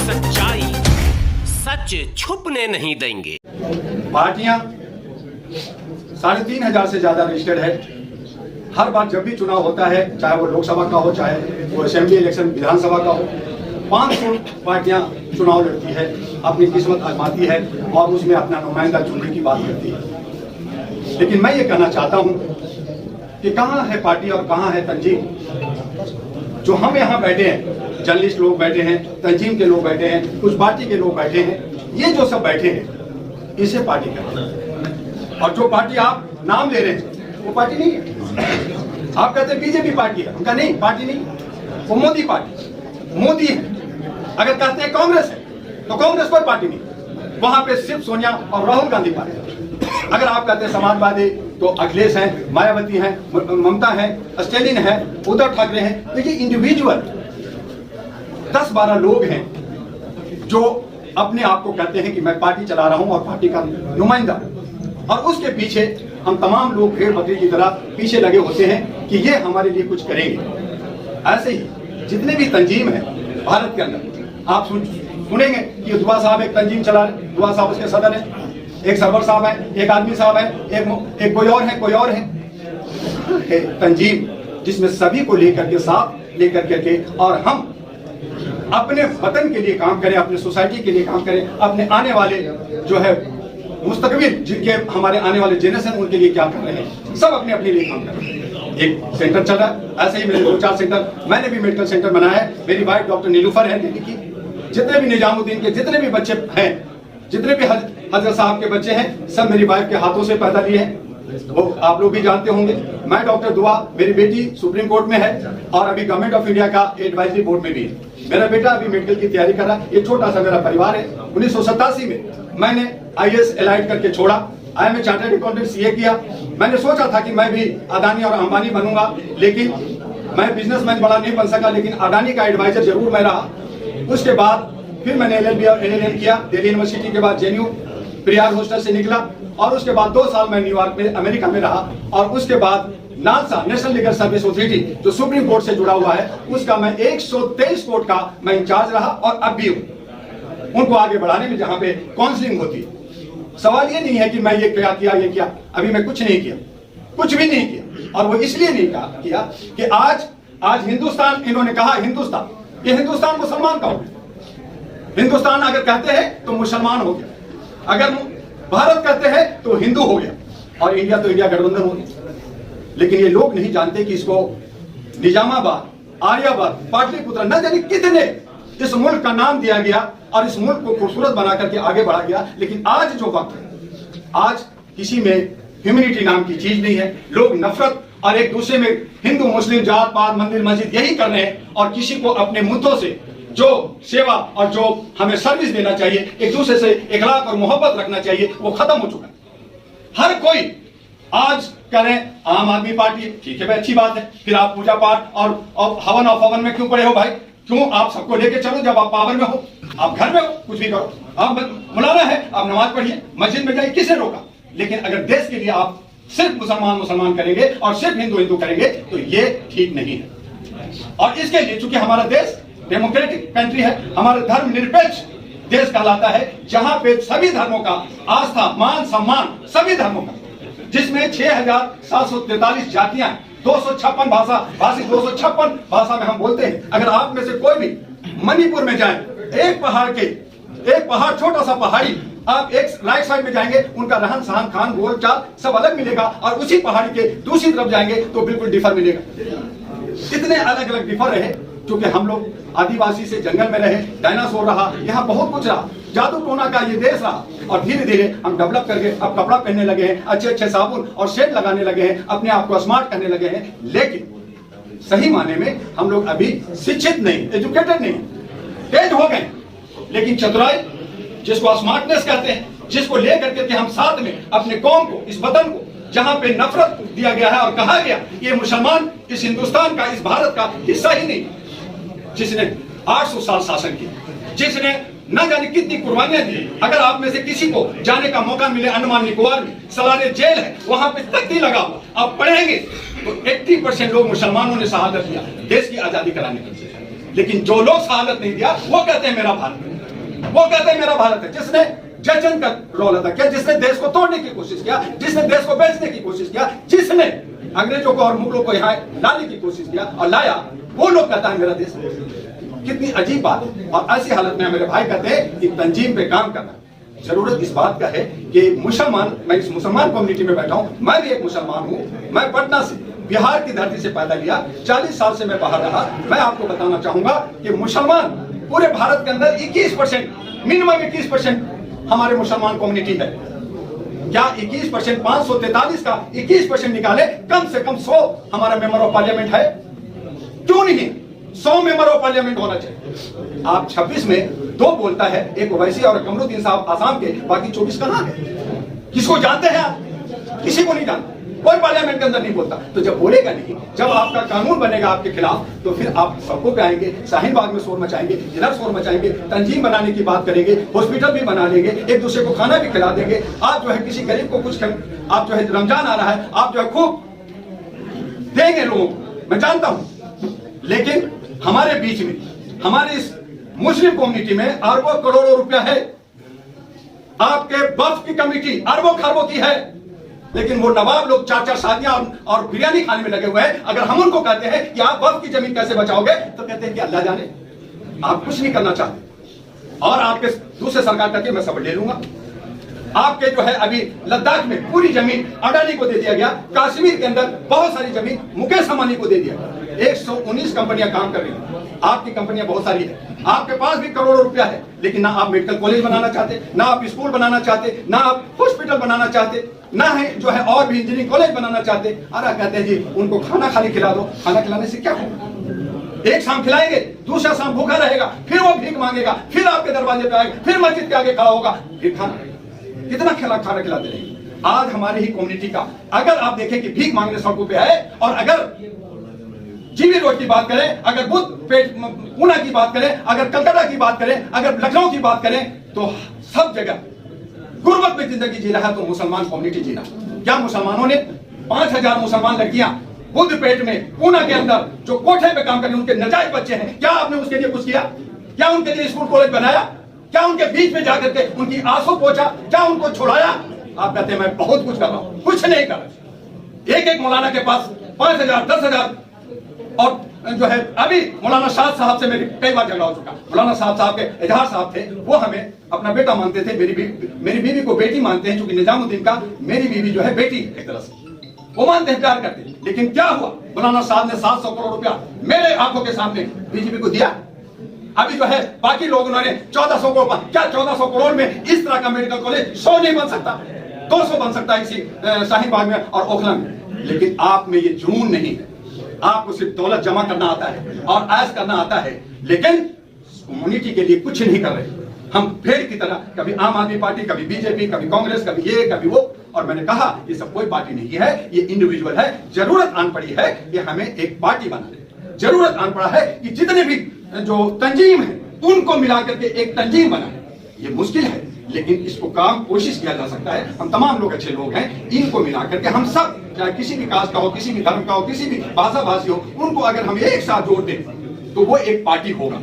सच्चाई सच छुपने नहीं देंगे। पार्टियां 3,500 से ज्यादा रजिस्टर्ड है। हर बार जब भी चुनाव होता है, चाहे वो लोकसभा का हो, चाहे वो असेंबली इलेक्शन विधानसभा का हो, 500 पार्टियां चुनाव लड़ती है, अपनी किस्मत आजमाती है और उसमें अपना नुमाइंदा चुनने की बात करती है। लेकिन मैं ये कहना चाहता हूं कि कहां है पार्टी और कहां है तंजीम। जो हम यहाँ बैठे हैं, जर्नलिस्ट लोग बैठे हैं, तंजीम के लोग बैठे हैं, कुछ पार्टी के लोग बैठे हैं, ये जो सब बैठे हैं इसे पार्टी कहते हैं। और जो पार्टी आप नाम ले रहे हैं वो पार्टी नहीं है। आप कहते हैं बीजेपी पार्टी है, उनका नहीं, पार्टी नहीं, वो मोदी पार्टी, मोदी है। अगर कहते हैं कांग्रेस है तो कांग्रेस कोई पार्टी नहीं, वहां पे सिर्फ सोनिया और राहुल गांधी पार्टी है। अगर आप कहते हैं समाजवादी तो अखिलेश हैं, मायावती हैं, ममता हैं, स्टैलिन है, उद्धव ठाकरे हैं। देखिए इंडिविजुअल 10-12 लोग हैं जो अपने आप को कहते हैं कि मैं पार्टी चला रहा हूं और पार्टी का नुमाइंदा, और उसके पीछे हम तमाम लोग भेड़ बकरी की तरह पीछे लगे होते हैं कि ये हमारे लिए कुछ करेंगे। ऐसे ही जितने भी तंजीम है भारत के अंदर, आप सुनेंगे कि दुआ साहब एक तंजीम चला रहे, दुआ साहब उसके सदर है, एक सरवर साहब है, एक आदमी साहब है, एक कोई और है तंजीम जिसमें सभी को लेकर के साथ लेकर के और हम अपने वतन के लिए काम करें, अपने सोसाइटी के लिए काम करें, अपने आने वाले जो है मुस्तकबिल, जिनके हमारे आने वाले जनरेशन उनके लिए क्या कर रहे हैं, सब अपने अपने लिए काम कर रहे हैं। एक सेंटर चल रहा है, ऐसे ही मेरे 2-4 सेंटर, मैंने भी मेडिकल सेंटर बनाया है। मेरी वाइफ डॉक्टर नीलूफर है दिल्ली की। जितने भी निजामुद्दीन के जितने भी बच्चे हैं, जितने भी हजरत साहब के बच्चे हैं, सब मेरी वाइफ के हाथों से पैदा लिए हैं, वो आप लोग भी जानते होंगे। मैं डॉक्टर दुआ, मेरी बेटी सुप्रीम कोर्ट में है और अभी गवर्नमेंट ऑफ इंडिया का एडवाइजरी बोर्ड में भी है। मेरा बेटा अभी मेडिकल की तैयारी कर रहा है। ये छोटा सा मेरा परिवार है। 1987 में मैंने IAS एलाइड करके छोड़ा, IMA चार्टर्ड अकाउंटेंट CA किया। मैंने सोचा था कि मैं भी अदानी और अंबानी बनूंगा, लेकिन मैं बिजनेसमैन बड़ा नहीं बन सका, लेकिन अदानी का एडवाइजर जरूर मैं रहा। उसके बाद फिर मैंने LLB और LLM किया दिल्ली यूनिवर्सिटी के बाद JNU प्रियार हॉस्टल से निकला, और उसके बाद 2 साल मैं न्यूयॉर्क में अमेरिका में रहा, और उसके बाद NALSA national legal service authority जो सुप्रीम कोर्ट से जुड़ा हुआ है, उसका मैं 123 कोर्ट का मैं इंचार्ज रहा और अब भी हूं, उनको आगे बढ़ाने में जहां पे काउंसलिंग होती है। सवाल ये नहीं है कि मैं ये क्या किया, ये किया, अभी मैं कुछ नहीं किया, कुछ भी नहीं किया। और वो इसलिए नहीं किया कि आज हिंदुस्तान, इन्होंने कहा हिंदुस्तान, ये हिंदुस्तान मुसलमान का हो गया। हिंदुस्तान अगर कहते हैं तो मुसलमान हो गया, अगर भारत कहते हैं तो हिंदू हो गया, और इंडिया तो इंडिया गठबंधन हो गया। लेकिन ये लोग नहीं जानते कि इसको निजामाबाद, आर्याबाद, पाटलिपुत्र, न जाने कितने इस मुल्क का नाम दिया गया और इस मुल्क को खूबसूरत बना करके आगे बढ़ा गया। लेकिन आज जो वक्त है, आज किसी में ह्यूमैनिटी नाम की चीज नहीं है। लोग नफरत और एक दूसरे में हिंदू मुस्लिम, जात पात, मंदिर मस्जिद यही कर रहे हैं, और किसी को अपने मुद्दों से जो सेवा और जो हमें सर्विस देना चाहिए, एक दूसरे से इखलाक और मोहब्बत रखना चाहिए, वो खत्म हो चुका है। हर कोई आज करें आम आदमी पार्टी, ठीक है भाई, अच्छी बात है। फिर आप पूजा पाठ और हवन और फवन में क्यों पड़े हो भाई? क्यों? आप सबको लेके चलो, जब आप पावर में हो, आप घर में हो, कुछ भी करो। आप मुलाना है, आप नमाज पढ़िए, मस्जिद में जाइए, किसने रोका? लेकिन अगर देश के लिए आप सिर्फ मुसलमान करेंगे और सिर्फ हिंदू करेंगे तो ये ठीक नहीं है। और इसके लिए चूंकि हमारा देश डेमोक्रेटिक कंट्री है, हमारा धर्म निरपेक्ष देश कहलाता है, जहां पे सभी धर्मों का आस्था, मान, सम्मान सभी धर्मों का, जिसमें 6743 जातियां, 256 भाषी 256 भाषा में हम बोलते हैं। अगर आप में से कोई भी मणिपुर में जाए, एक पहाड़ छोटा सा पहाड़ी, आप एक राइट साइड में जाएंगे, उनका रहन सहन, खान, बोल चाल सब अलग मिलेगा, और उसी पहाड़ी के दूसरी तरफ जाएंगे तो बिल्कुल डिफर मिलेगा। इतने अलग अलग डिफर रहे, क्योंकि हम लोग आदिवासी से जंगल में रहे, डायनासोर रहा, यहाँ बहुत कुछ रहा, जादू टोना का ये देश रहा, और धीरे धीरे हम डेवलप करके अब कपड़ा पहनने लगे हैं, अच्छे अच्छे साबुन और सेंट लगाने लगे हैं, अपने आप को स्मार्ट करने लगे हैं। लेकिन सही माने में हम लोग अभी शिक्षित नहीं, एजुकेटेड नहीं, तेज हो गए। लेकिन चतुराई, जिसको स्मार्टनेस कहते हैं, जिसको लेकर के हम साथ में अपने कौम को, इस वतन को, जहां पे नफरत दिया गया है और कहा गया ये मुसलमान इस हिंदुस्तान का, इस भारत का हिस्सा ही नहीं, जिसने 800 साल शासन किया, जिसने न जाने कितनी कुर्बानियां दी। अगर आप में से किसी को जाने का मौका मिले अंडमान निकोबार में, सलारे जेल है, वहां पे तख्ती लगा हुआ, आप पढ़ेंगे तो 80% लोग मुसलमानों ने शहादत दिया देश की आजादी कराने के लिए। लेकिन जो लोग शहादत नहीं दिया वो कहते हैं मेरा भारत। वो कहते हैं मेरा भारत है। जिसने जयचंद का रोल अदा किया, जिसने देश को तोड़ने की कोशिश किया, जिसने देश को बेचने की कोशिश किया, जिसने अंग्रेजों को और मुगलों को यहाँ लाने की कोशिश किया और लाया, वो लोग कहता है मेरा देश। कितनी अजीब बात है। और ऐसी हालत में मेरे भाई कहते हैं कि तंजीम पे काम करना। जरूरत इस बात का है कि मुसलमान, मैं इस मुसलमान कम्युनिटी में बैठा हूं, मैं भी एक मुसलमान हूं। मैं पटना से, बिहार की धरती से पैदा लिया, 40 साल से मैं बाहर रहा। मैं आपको बताना चाहूंगा कि मुसलमान पूरे भारत के अंदर 21%, मिनिमम 21% हमारे मुसलमान कम्युनिटी है। क्या 21%, 543 का 21% निकाले, कम से कम 100 हमारा मेंबर ऑफ पार्लियामेंट है। क्यों नहीं 100 मेंबर ऑफ पार्लियामेंट होना चाहिए। आप 26 में 2 बोलता है, एक ओवैसी और कमरुद्दीन साहब आसाम के, बाकी 24 कहां है? किसको जानते हैं आप? किसी को नहीं जानते। कोई पार्लियामेंट के अंदर नहीं बोलता। तो जब बोलेगा नहीं, जब आपका कानून बनेगा आपके खिलाफ, तो फिर आप सड़कों पे आएंगे, शाहीन बाग में शोर मचाएंगे, इधर शोर मचाएंगे, तंजीम बनाने की बात करेंगे, हॉस्पिटल भी बना लेंगे, एक दूसरे को खाना भी खिला देंगे। आप जो है किसी गरीब को कुछ, आप जो है रमजान आ रहा है, आप जो है खूब देंगे लोगों को, मैं जानता हूं। लेकिन हमारे बीच में, हमारे इस मुस्लिम कम्युनिटी में अरबों करोड़ों रुपया है। आपके वक्फ की कमेटी अरबों खरबों की है, लेकिन वो नवाब लोग 4-4 शादियां और बिरयानी खाने में लगे हुए हैं। अगर हम उनको कहते हैं कि आप वक्फ की जमीन कैसे बचाओगे, तो कहते हैं कि अल्लाह जाने, आप कुछ नहीं करना चाहते। और आपके दूसरे सरकार करके मैं सब ले लूंगा। आपके जो है अभी लद्दाख में पूरी जमीन अडानी को दे दिया गया, कश्मीर के अंदर बहुत सारी जमीन मुकेश अंबानी को दे दिया गया। 119 कंपनियां काम कर रही हैं, आपकी कंपनियां बहुत सारी है, आपके पास भी करोड़ों रुपया है, लेकिन ना आप मेडिकल कॉलेज बनाना चाहते, ना आप स्कूल बनाना चाहते, ना आप हॉस्पिटल बनाना चाहते, ना है जो है और भी इंजीनियरिंग कॉलेज बनाना चाहते। अरे कहते हैं जी उनको खाना खाली खिला दो। खाना खिलाने से क्या होगा? एक शाम खिलाएंगे, दूसरा शाम भूखा रहेगा, फिर वो भीख मांगेगा, फिर आपके दरवाजे पे आएगा, फिर मस्जिद के आगे खड़ा होगा, फिर खाना। कितना खाना खिलाते रहेंगे। आज हमारी ही कम्युनिटी का अगर आप देखें कि भीख मांगने सड़कों पे आए, और अगर जीबी रोड की बात करें, अगर पूना की बात करें, अगर कलकत्ता की बात करें, अगर लखनऊ की बात करें, तो सब जगह गुर्बत में जिंदगी जी रहा है तो मुसलमान कम्युनिटी जी रहा। क्या मुसलमानों ने 5000 मुसलमान लड़कियां बुद्धपेट में, पूना के अंदर जो कोठे पे काम कर रहे हैं, उनके नजायज बच्चे हैं, क्या आपने उसके लिए कुछ किया? क्या उनके लिए स्कूल कॉलेज बनाया? क्या उनके बीच में जाकर के उनकी आंसू पोंछा? क्या उनको छुड़ाया? आप कहते हैं मैं बहुत कुछ कर रहा हूं, कुछ नहीं कर रहा। एक मौलाना के पास 5000, 10,000, और जो है अभी मौलाना शाह साहब से मेरी कई बार झगड़ा हो चुका। मौलाना साहब के इजहार साहब थे, वो हमें अपना बेटा मानते थे, मेरी बीवी को बेटी मानते हैं, क्योंकि निजामुद्दीन का मेरी बीवी जो है बेटी एक तरह से वो मानते हैं, प्यार करते हैं। लेकिन क्या हुआ? मौलाना साहब ने 700 करोड़ रुपया मेरे आंखों के सामने बीजेपी को दिया। अभी जो है बाकी लोगों ने 1400 करोड़, क्या 1400 करोड़ में इस तरह का मेडिकल कॉलेज 100 नहीं बन सकता, 200 बन सकता है इसी शाहीन बाग में और ओखला में। लेकिन आप में ये जुनून नहीं है। आपको सिर्फ दौलत जमा करना आता है और ऐश करना आता है, लेकिन कम्युनिटी के लिए कुछ नहीं कर रहे। हम भेड़ की तरह, कभी आम आदमी पार्टी, कभी बीजेपी, कभी कांग्रेस, कभी ये कभी वो। और मैंने कहा ये सब कोई पार्टी नहीं है, ये इंडिविजुअल है। जरूरत आन पड़ी है कि हमें एक पार्टी बना दे। जरूरत आन पड़ा है कि जितने भी जो तंजीम है उनको मिला करके एक तंजीम बनाए। ये मुश्किल है, लेकिन इसको काम कोशिश किया जा सकता है। हम तमाम लोग अच्छे लोग हैं, इनको मिला करके हम सब, चाहे किसी भी कास्ट का हो, किसी भी धर्म का हो, किसी भी भाषा भाषी हो, उनको अगर हम एक साथ जोड़ दें तो वो एक पार्टी होगा।